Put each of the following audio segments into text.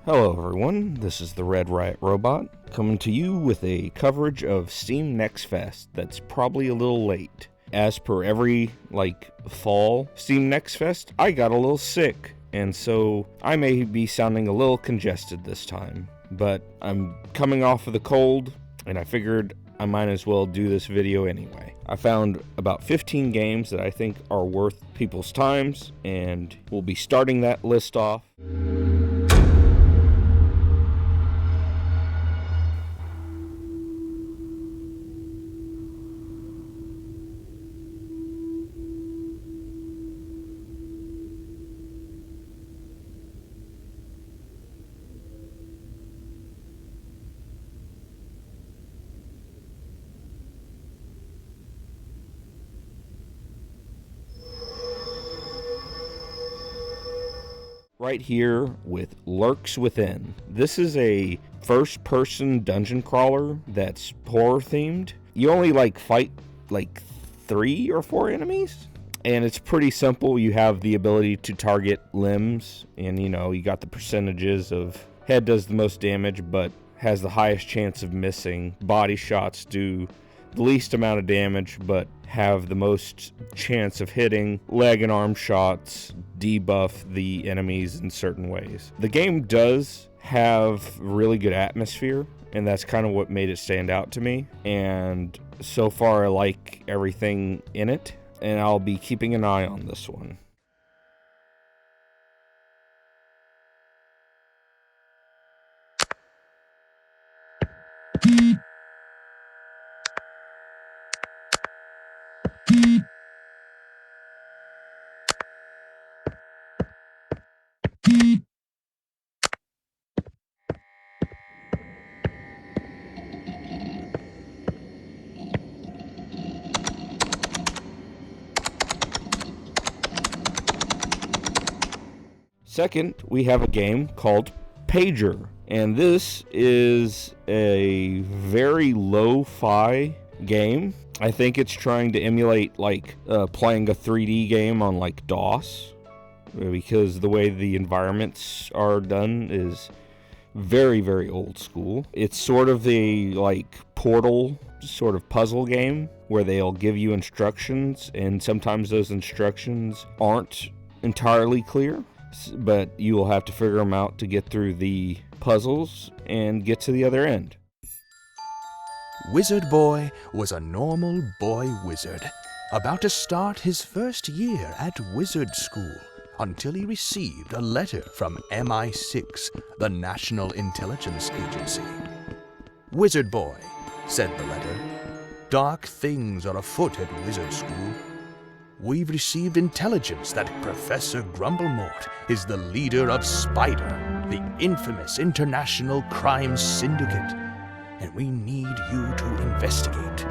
Hello everyone, this is the Red Riot Robot, coming to you with a coverage of Steam Next Fest that's probably a little late. As per every, fall Steam Next Fest, I got a little sick, and so I may be sounding a little congested this time. But I'm coming off of the cold, and I figured I might as well do this video anyway. I found about 15 games that I think are worth people's times, and we'll be starting that list off. Right here with Lurks Within. This is a first-person dungeon crawler that's horror-themed. You only fight 3 or 4 enemies, and it's pretty simple. You have the ability to target limbs, and you got the percentages of head does the most damage, but has the highest chance of missing. Body shots do the least amount of damage, but have the most chance of hitting. Leg and arm shots debuff the enemies in certain ways. The game does have really good atmosphere, and that's kind of what made it stand out to me. And so far I like everything in it, and I'll be keeping an eye on this one. Second, we have a game called Pager, and this is a very lo-fi game. I think it's trying to emulate playing a 3D game on DOS, because the way the environments are done is very, very old school. It's sort of a Portal sort of puzzle game where they'll give you instructions, and sometimes those instructions aren't entirely clear, but you will have to figure them out to get through the puzzles and get to the other end. Wizard Boy was a normal boy wizard, about to start his first year at wizard school, until he received a letter from MI6, the National Intelligence Agency. "Wizard Boy," said the letter, "dark things are afoot at wizard school. We've received intelligence that Professor Grumblemort is the leader of Spider, the infamous international crime syndicate, and we need you to investigate."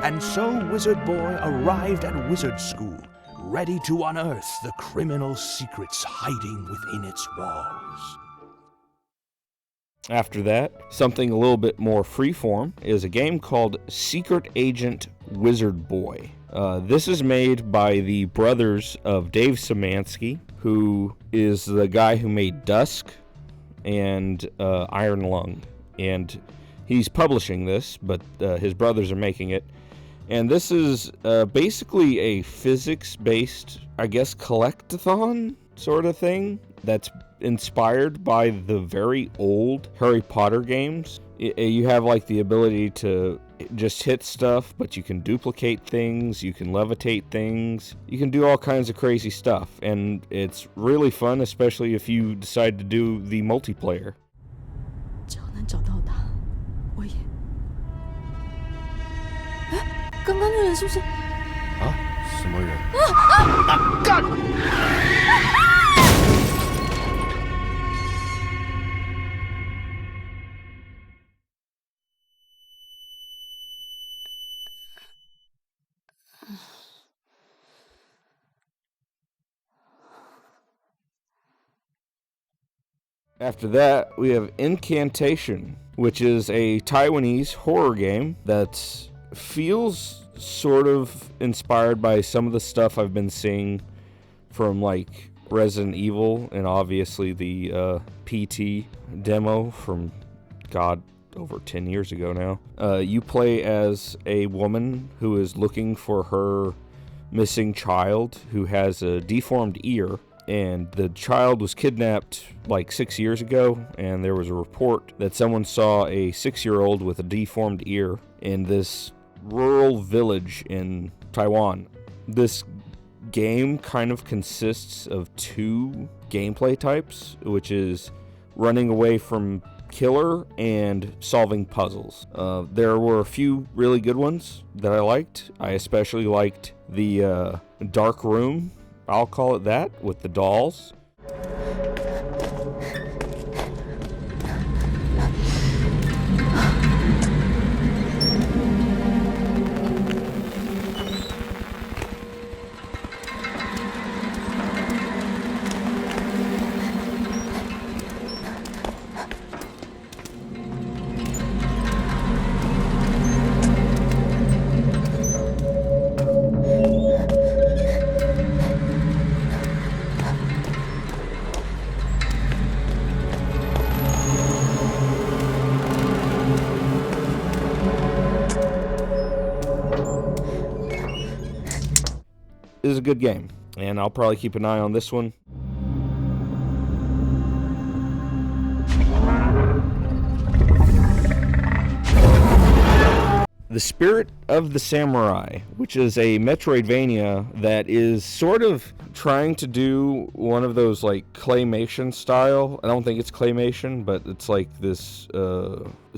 And so Wizard Boy arrived at wizard school, ready to unearth the criminal secrets hiding within its walls. After that, something a little bit more freeform is a game called Secret Agent Wizard Boy. This is made by the brothers of Dave Szymanski, who is the guy who made Dusk and Iron Lung. And he's publishing this, but his brothers are making it. And this is basically a physics-based, collectathon sort of thing that's inspired by the very old Harry Potter games. You have the ability to just hit stuff, but you can duplicate things, you can levitate things, you can do all kinds of crazy stuff, and it's really fun, especially if you decide to do the multiplayer. 只要能找到他，我也。哎，刚刚那人是不是？啊？什么人？干！ After that, we have Incantation, which is a Taiwanese horror game that feels sort of inspired by some of the stuff I've been seeing from Resident Evil and obviously the PT demo from, God, over 10 years ago now. You play as a woman who is looking for her missing child who has a deformed ear, and the child was kidnapped like 6 years ago, and there was a report that someone saw a 6-year-old with a deformed ear in this rural village in Taiwan. This game kind of consists of two gameplay types, which is running away from killer and solving puzzles. There were a few really good ones that I liked. I especially liked the dark room, I'll call it that, with the dolls. This is a good game, and I'll probably keep an eye on this one. The Spirit of the Samurai, which is a Metroidvania that is sort of trying to do one of those like claymation style. I don't think it's claymation, but it's like this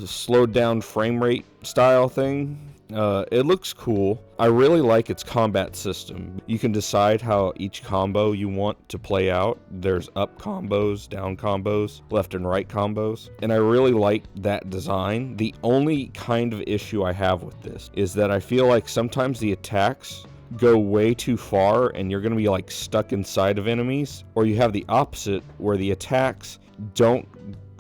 slowed down frame rate style thing. It looks cool. I really like its combat system. You can decide how each combo you want to play out. There's up combos, down combos, left and right combos, and I really like that design. The only kind of issue I have with this is that I feel like sometimes the attacks go way too far and you're going to be like stuck inside of enemies, or you have the opposite where the attacks don't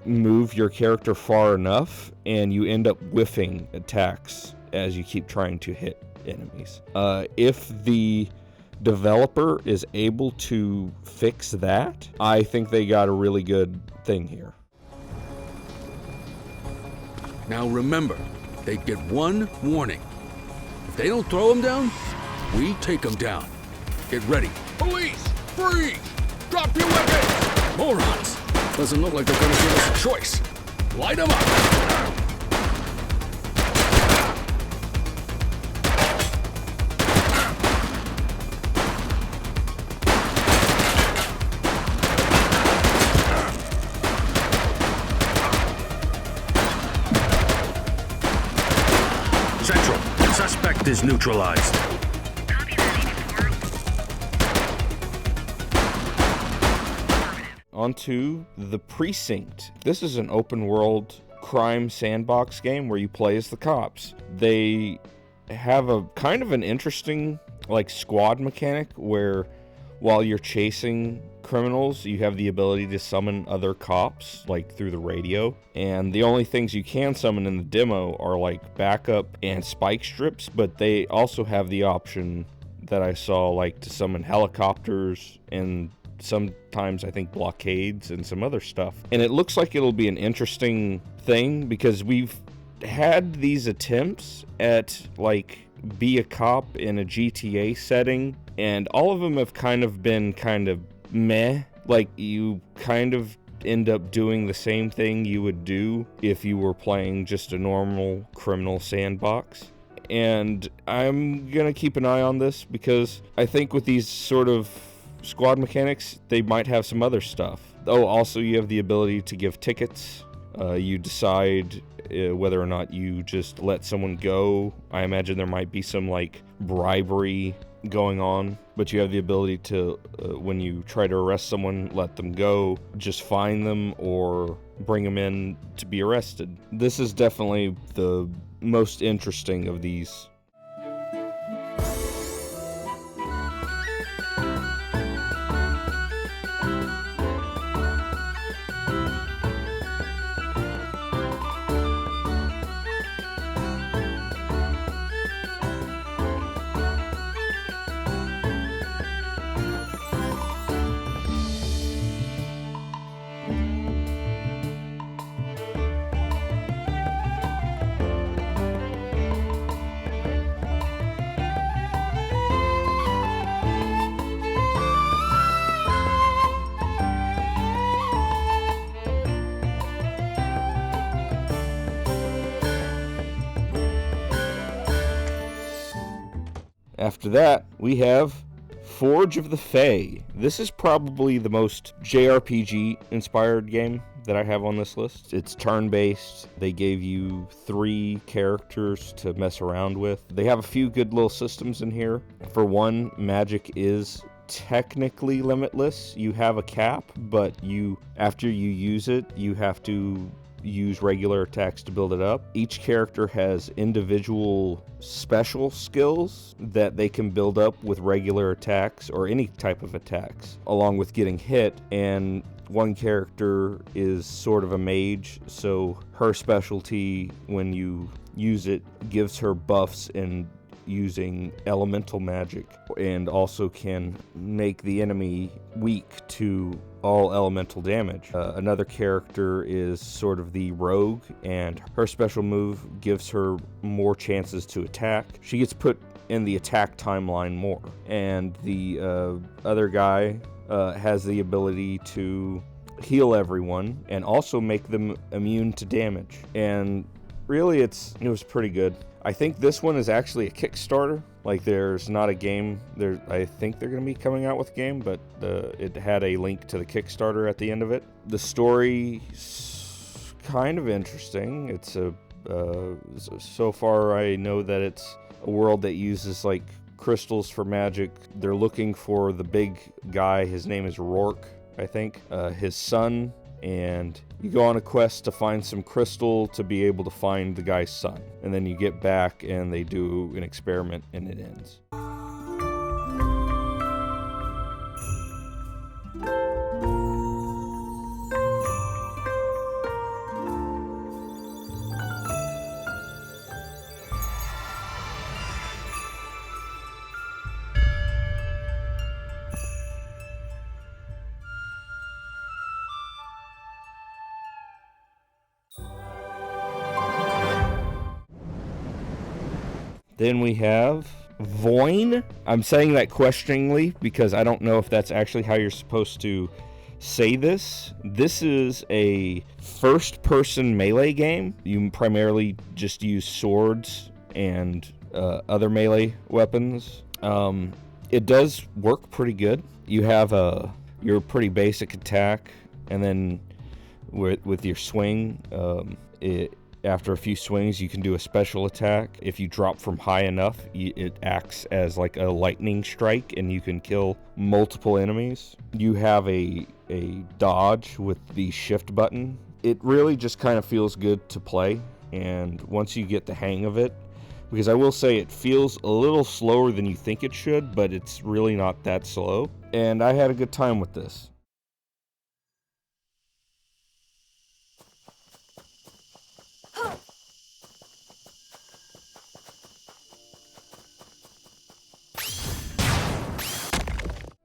move your character far enough and you end up whiffing attacks as you keep trying to hit enemies. If the developer is able to fix that, I think they got a really good thing here. Now remember, they get one warning. If they don't throw them down, we take them down. Get ready. Police! Freeze! Drop your weapons! Morons! Doesn't look like they're gonna give us a choice. Light them up! Central, suspect is neutralized. Onto The Precinct. This is an open world crime sandbox game where you play as the cops. They have a kind of an interesting like squad mechanic where while you're chasing criminals, you have the ability to summon other cops like through the radio, and the only things you can summon in the demo are like backup and spike strips, but they also have the option that I saw like to summon helicopters and sometimes I think blockades and some other stuff. And it looks like it'll be an interesting thing because we've had these attempts at like be a cop in a GTA setting, and all of them have kind of been kind of meh. Like you kind of end up doing the same thing you would do if you were playing just a normal criminal sandbox. And I'm gonna keep an eye on this because I think with these sort of squad mechanics, they might have some other stuff. Oh, also you have the ability to give tickets. You decide whether or not you just let someone go. I imagine there might be some like bribery going on, but you have the ability to, when you try to arrest someone, let them go, just fine them or bring them in to be arrested. This is definitely the most interesting of these. After that, we have Forge of the Fae. This is probably the most JRPG-inspired game that I have on this list. It's turn-based. They gave you 3 characters to mess around with. They have a few good little systems in here. For one, magic is technically limitless. You have a cap, but after you use it, you have to use regular attacks to build it up. Each character has individual special skills that they can build up with regular attacks or any type of attacks, along with getting hit. And one character is sort of a mage, so her specialty when you use it gives her buffs in using elemental magic, and also can make the enemy weak to all elemental damage. Another character is sort of the rogue, and her special move gives her more chances to attack. She gets put in the attack timeline more. And the other guy has the ability to heal everyone and also make them immune to damage. And really it was pretty good. I think this one is actually a Kickstarter. Like, there's not a game there. I think they're going to be coming out with a game, but it had a link to the Kickstarter at the end of it. The story's kind of interesting. It's so far I know that it's a world that uses like crystals for magic. They're looking for the big guy. His name is Rourke, I think. His son. And you go on a quest to find some crystal to be able to find the guy's son. And then you get back and they do an experiment and it ends. Then we have Voin. I'm saying that questioningly because I don't know if that's actually how you're supposed to say this. This is a first-person melee game. You primarily just use swords and other melee weapons. It does work pretty good. You have your pretty basic attack, and then with your swing, after a few swings, you can do a special attack. If you drop from high enough, it acts as like a lightning strike, and you can kill multiple enemies. You have a dodge with the shift button. It really just kind of feels good to play, and once you get the hang of it, because I will say it feels a little slower than you think it should, but it's really not that slow, and I had a good time with this.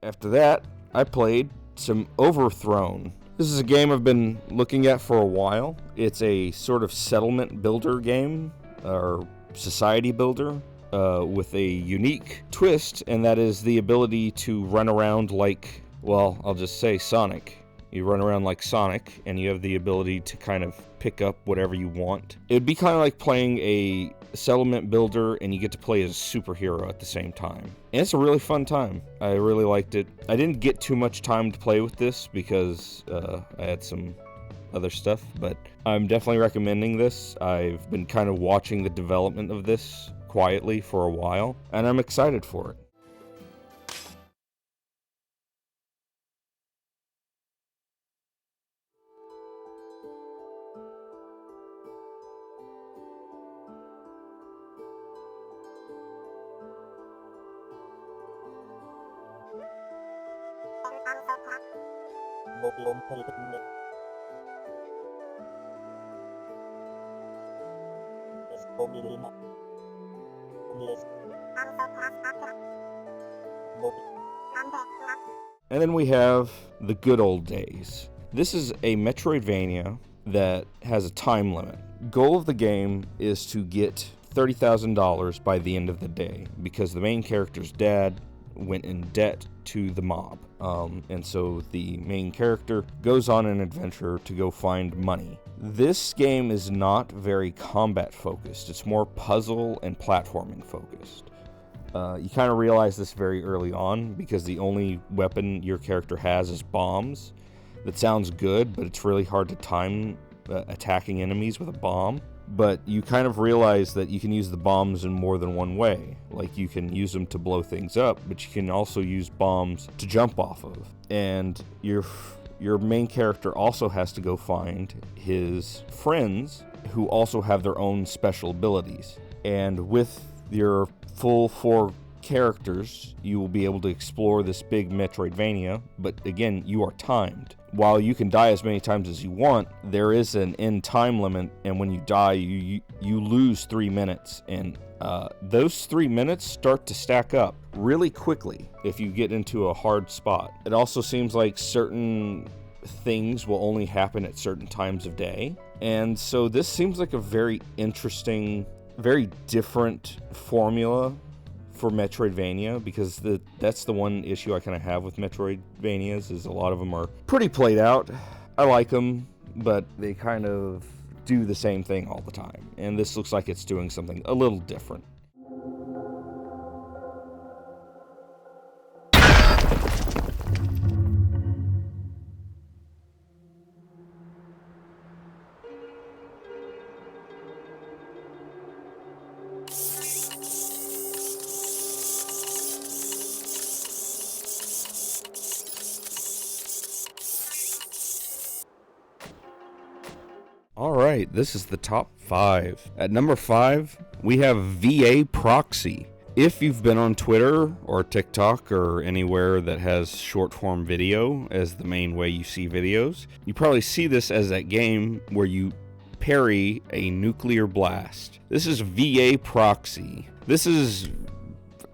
After that, I played some Overthrown. This is a game I've been looking at for a while. It's a sort of settlement builder game, or society builder, with a unique twist, and that is the ability to run around like, well, I'll just say Sonic. You run around like Sonic, and you have the ability to kind of pick up whatever you want. It'd be kind of like playing a settlement builder, and you get to play as a superhero at the same time. And it's a really fun time. I really liked it. I didn't get too much time to play with this because I had some other stuff, but I'm definitely recommending this. I've been kind of watching the development of this quietly for a while, and I'm excited for it. And then we have The Good Old Days. This is a Metroidvania that has a time limit. Goal of the game is to get $30,000 by the end of the day, because the main character's dad went in debt to the mob. And so the main character goes on an adventure to go find money. This game is not very combat focused. It's more puzzle and platforming focused. You kind of realize this very early on because the only weapon your character has is bombs. That sounds good, but it's really hard to time attacking enemies with a bomb. But you kind of realize that you can use the bombs in more than one way. Like, you can use them to blow things up, but you can also use bombs to jump off of. And your main character also has to go find his friends who also have their own special abilities. And with your full 4 characters, you will be able to explore this big Metroidvania, but again, you are timed. While you can die as many times as you want, there is an end time limit, and when you die, you lose 3 minutes, and those 3 minutes start to stack up really quickly if you get into a hard spot. It also seems like certain things will only happen at certain times of day, and so this seems like a very interesting, very different formula for Metroidvania, because that's the one issue I kind of have with Metroidvanias, is a lot of them are pretty played out. I like them, but they kind of do the same thing all the time, and this looks like it's doing something a little different. Alright, this is the top 5. At number 5, we have VA Proxy. If you've been on Twitter or TikTok or anywhere that has short form video as the main way you see videos, you probably see this as that game where you parry a nuclear blast. This is VA Proxy. This is,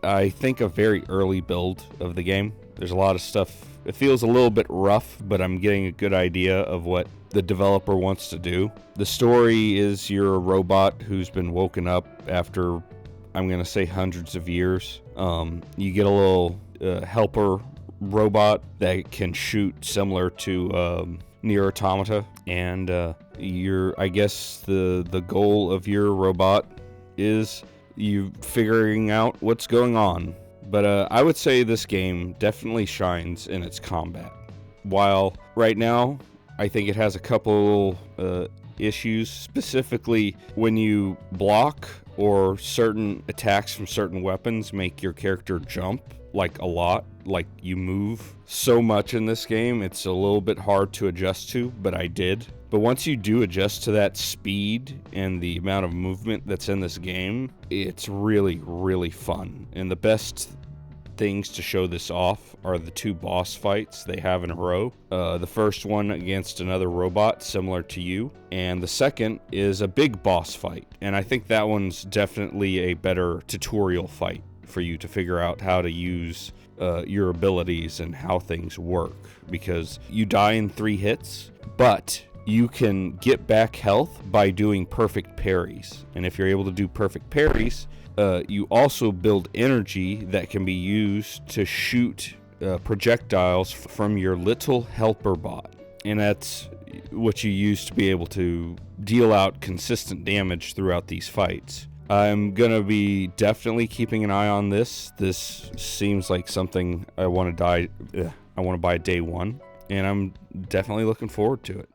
I think, a very early build of the game. There's a lot of stuff. It feels a little bit rough, but I'm getting a good idea of what the developer wants to do. The story is you're a robot who's been woken up after, I'm going to say, hundreds of years. You get a little helper robot that can shoot similar to Nier Automata, and I guess the goal of your robot is you figuring out what's going on. But I would say this game definitely shines in its combat. While right now, I think it has a couple issues, specifically when you block or certain attacks from certain weapons make your character jump like a lot, like you move so much in this game, it's a little bit hard to adjust to, but I did. But once you do adjust to that speed and the amount of movement that's in this game, it's really, really fun. And the best things to show this off are the 2 boss fights they have in a row. The first one against another robot similar to you, and the second is a big boss fight. And I think that one's definitely a better tutorial fight for you to figure out how to use your abilities and how things work, because you die in 3 hits, but you can get back health by doing perfect parries. And if you're able to do perfect parries, you also build energy that can be used to shoot projectiles from your little helper bot. And that's what you use to be able to deal out consistent damage throughout these fights. I'm going to be definitely keeping an eye on this. This seems like something I want to buy day one, and I'm definitely looking forward to it.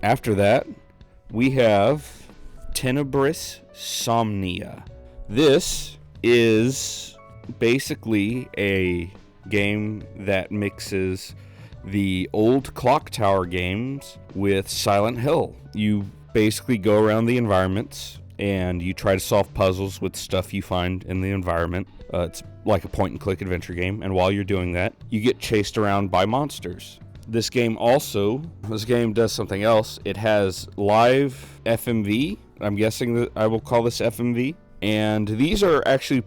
After that, we have Tenebris Somnia. This is basically a game that mixes the old Clock Tower games with Silent Hill. You basically go around the environments and you try to solve puzzles with stuff you find in the environment. It's like a point-and-click adventure game, and while you're doing that, you get chased around by monsters. This game does something else. It has live FMV I'm guessing that I will call this FMV. And these are actually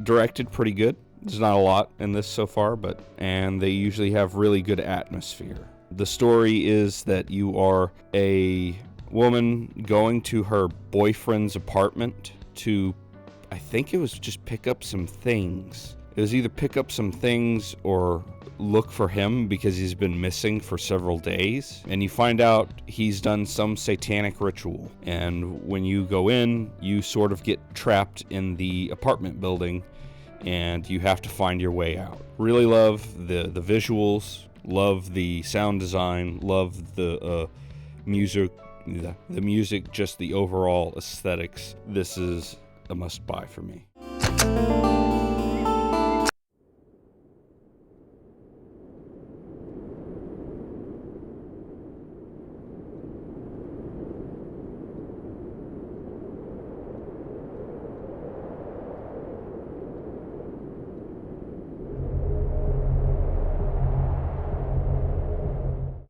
directed pretty good. There's not a lot in this so far, and they usually have really good atmosphere. The story is that you are a woman going to her boyfriend's apartment to, I think it was just pick up some things. It was either pick up some things or look for him because he's been missing for several days. And you find out he's done some satanic ritual. And when you go in, you sort of get trapped in the apartment building and you have to find your way out. Really love the visuals, love the sound design, love the music, just the overall aesthetics. This is a must-buy for me.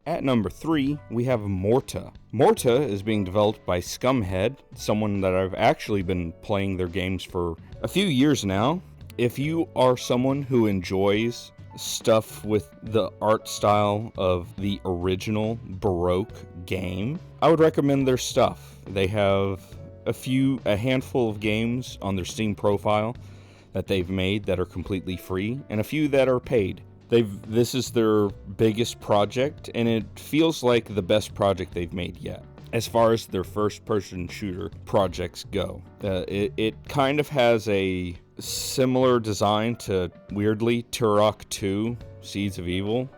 At number 3, we have Morta. Morta is being developed by Scumhead, someone that I've actually been playing their games for a few years now. If you are someone who enjoys stuff with the art style of the original Baroque game, I would recommend their stuff. They have a handful of games on their Steam profile that they've made that are completely free, and a few that are paid. This is their biggest project, and it feels like the best project they've made yet, as far as their first-person shooter projects go. It kind of has a similar design to, weirdly, Turok 2, Seeds of Evil,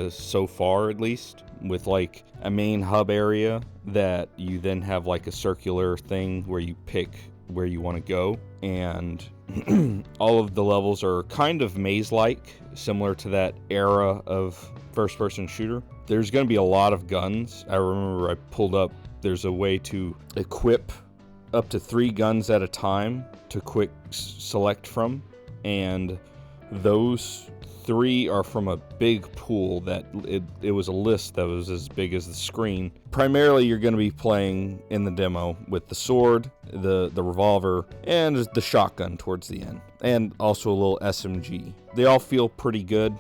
so far at least, with like a main hub area that you then have like a circular thing where you pick where you want to go, and all of the levels are kind of maze-like, similar to that era of first-person shooter. There's going to be a lot of guns. I remember I pulled up, there's a way to equip up to 3 guns at a time to quick select from, and those 3 are from a big pool that it was a list that was as big as the screen. Primarily, you're going to be playing in the demo with the sword, the revolver, and the shotgun towards the end, and also a little SMG. They all feel pretty good.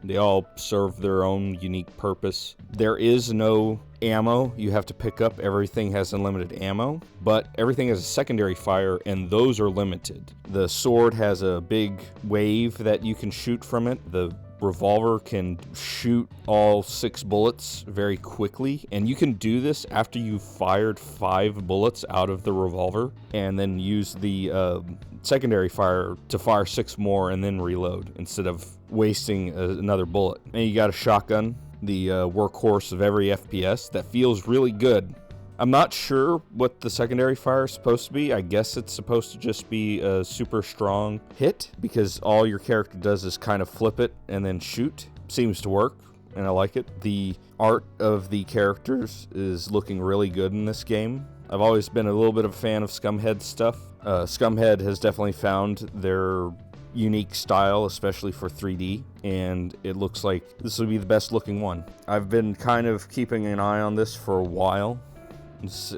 They all serve their own unique purpose. There is no ammo you have to pick up. Everything has unlimited ammo, but everything has a secondary fire, and those are limited. The sword has a big wave that you can shoot from it. The revolver can shoot all 6 bullets very quickly, and you can do this after you've fired 5 bullets out of the revolver, and then use the secondary fire to fire 6 more and then reload instead of wasting another bullet. And you got a shotgun, the workhorse of every FPS, that feels really good. I'm not sure what the secondary fire is supposed to be. I guess it's supposed to just be a super strong hit, because all your character does is kind of flip it and then shoot. Seems to work, and I like it. The art of the characters is looking really good in this game. I've always been a little bit of a fan of Scumhead stuff. Scumhead has definitely found their unique style, especially for 3D, and it looks like this will be the best looking one. I've been kind of keeping an eye on this for a while,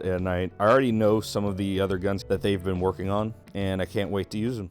and I already know some of the other guns that they've been working on, and I can't wait to use them.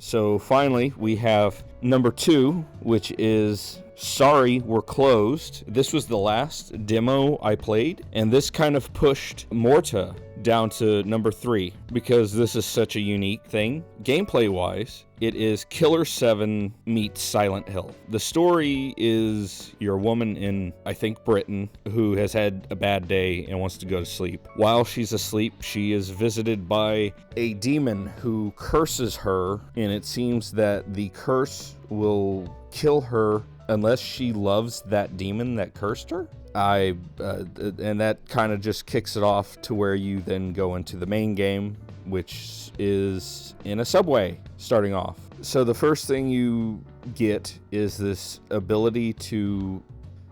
So finally, we have number 2, which is Sorry We're Closed. This was the last demo I played, and this kind of pushed Morta down to number 3, because this is such a unique thing. Gameplay-wise, it is Killer 7 meets Silent Hill. The story is you're a woman in, I think, Britain, who has had a bad day and wants to go to sleep. While she's asleep, she is visited by a demon who curses her, and it seems that the curse will kill her unless she loves that demon that cursed her. And that kind of just kicks it off to where you then go into the main game, which is in a subway starting off. So the first thing you get is this ability to,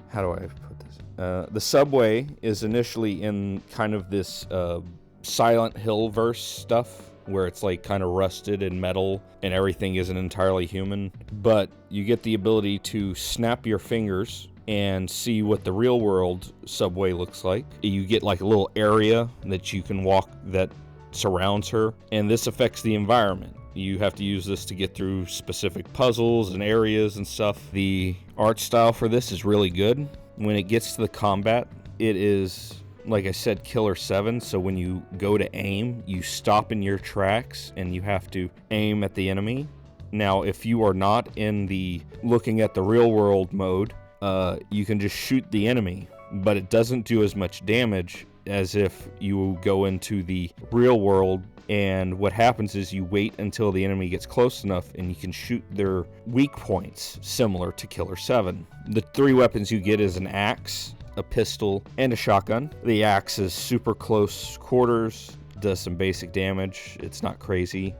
how do I put this? The subway is initially in kind of this Silent Hill verse stuff, where it's like kind of rusted and metal and everything isn't entirely human. But you get the ability to snap your fingers and see what the real world subway looks like. You get like a little area that you can walk that surrounds her, and this affects the environment. You have to use this to get through specific puzzles and areas and stuff. The art style for this is really good. When it gets to the combat, it is, like I said, Killer 7, so when you go to aim, you stop in your tracks and you have to aim at the enemy. Now, if you are not in the looking at the real world mode, you can just shoot the enemy, but it doesn't do as much damage as if you go into the real world. And what happens is you wait until the enemy gets close enough and you can shoot their weak points, similar to Killer 7. The 3 weapons you get is an axe, a pistol, and a shotgun. The axe is super close quarters, does some basic damage. It's not crazy.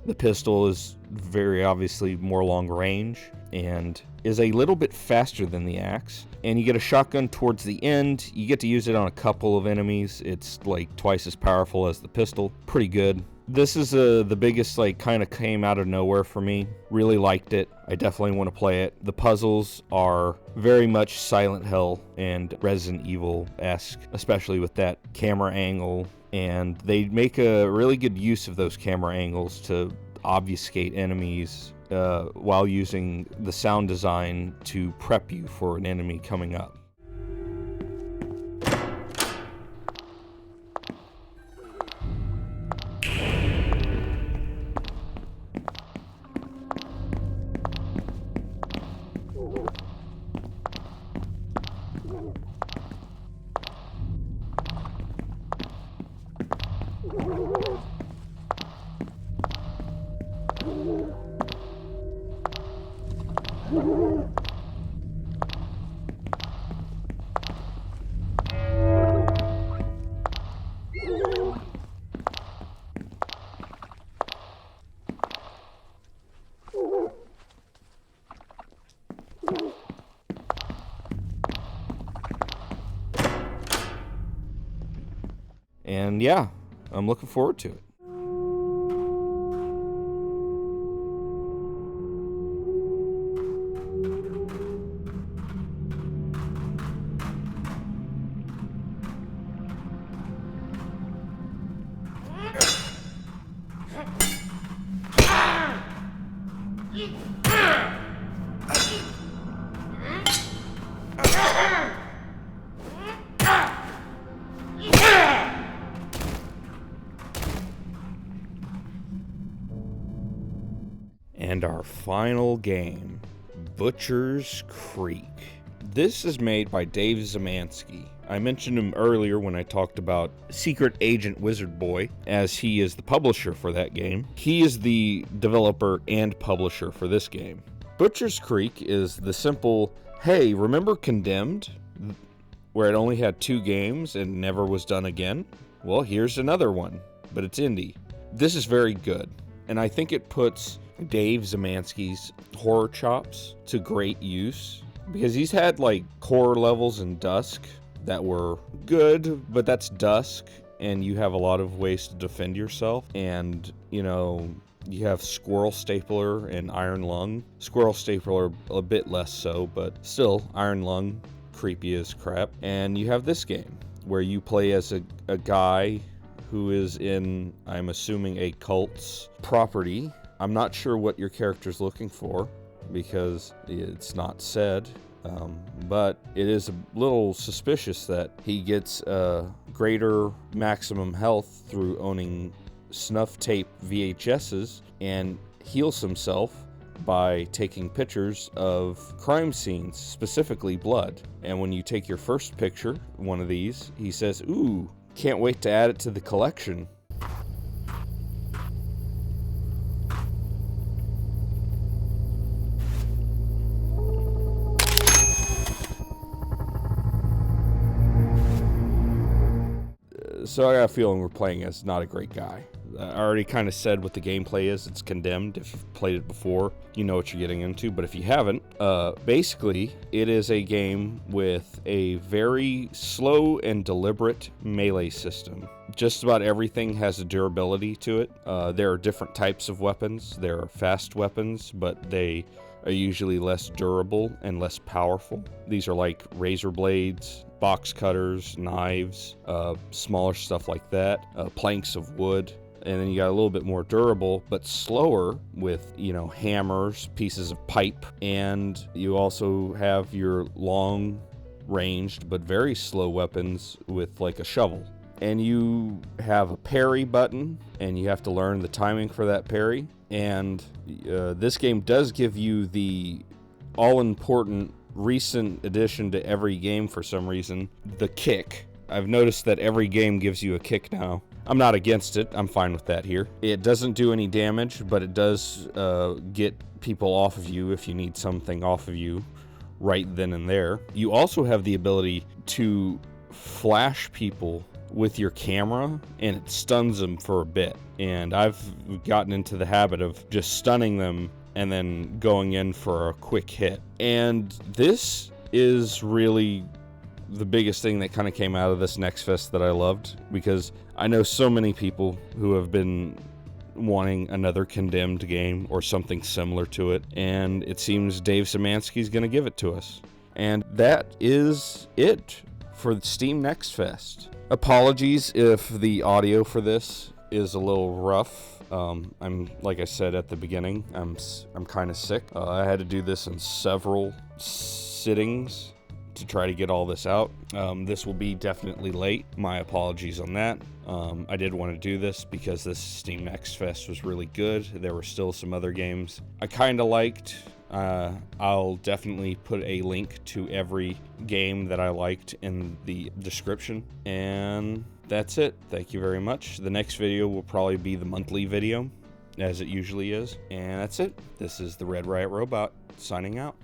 The pistol is very obviously more long range and is a little bit faster than the axe. And you get a shotgun towards the end. You get to use it on a couple of enemies. It's like twice as powerful as the pistol. Pretty good. This is the biggest, like, kind of came out of nowhere for me. Really liked it. I definitely want to play it. The puzzles are very much Silent Hill and Resident Evil-esque, especially with that camera angle. And they make a really good use of those camera angles to obfuscate enemies while using the sound design to prep you for an enemy coming up. And yeah, I'm looking forward to it. And our final game, Butcher's Creek. This is made by Dave Zemansky. I mentioned him earlier when I talked about Secret Agent Wizard Boy, as he is the publisher for that game. He is the developer and publisher for this game. Butcher's Creek is the simple, hey, remember Condemned, where it only had 2 games and never was done again? Well, here's another one, but it's indie. This is very good, and I think it puts Dave Zemansky's horror chops to great use, because he's had like horror levels in Dusk that were good, but that's Dusk and you have a lot of ways to defend yourself. And you know, you have Squirrel Stapler and Iron Lung. Squirrel Stapler a bit less so, but still Iron Lung creepy as crap. And you have this game where you play as a guy who is in, I'm assuming, a cult's property. I'm not sure what your character's looking for because it's not said. but it is a little suspicious that he gets greater maximum health through owning snuff tape VHSs and heals himself by taking pictures of crime scenes, specifically blood. And when you take your first picture, one of these, he says, "Ooh, can't wait to add it to the collection." So I got a feeling we're playing as not a great guy. I already kind of said what the gameplay is. It's Condemned. If you've played it before, you know what you're getting into. But if you haven't, basically, it is a game with a very slow and deliberate melee system. Just about everything has a durability to it. There are different types of weapons. There are fast weapons, but they are usually less durable and less powerful. These are like razor blades, box cutters, knives, smaller stuff like that, planks of wood. And then you got a little bit more durable, but slower with, hammers, pieces of pipe. And you also have your long ranged, but very slow weapons with like a shovel. And you have a parry button, and you have to learn the timing for that parry. And this game does give you the all-important recent addition to every game for some reason, the kick. I've noticed that every game gives you a kick now. I'm not against it. I'm fine with that here. It doesn't do any damage, but it does get people off of you if you need something off of you right then and there. You also have the ability to flash people with your camera, and it stuns them for a bit. And I've gotten into the habit of just stunning them and then going in for a quick hit. And this is really the biggest thing that kind of came out of this Next Fest that I loved, because I know so many people who have been wanting another Condemned game or something similar to it, and it seems Dave Szymanski's going to give it to us. And that is it for the Steam Next Fest. Apologies if the audio for this is a little rough. I'm, like I said at the beginning, I'm kind of sick. I had to do this in several sittings to try to get all this out. This will be definitely late. My apologies on that. I did want to do this because this Steam Next Fest was really good. There were still some other games I kind of liked. I'll definitely put a link to every game that I liked in the description. And that's it. Thank you very much. The next video will probably be the monthly video, as it usually is. And that's it. This is the Red Riot Robot, signing out.